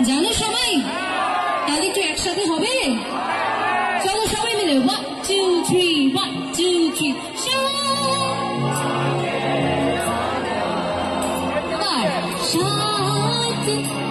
জানো সবাই? তাহলে একটু একসাথে হবে? চলো সবাই মিলে 1 2 3 1 2 3 শান্তি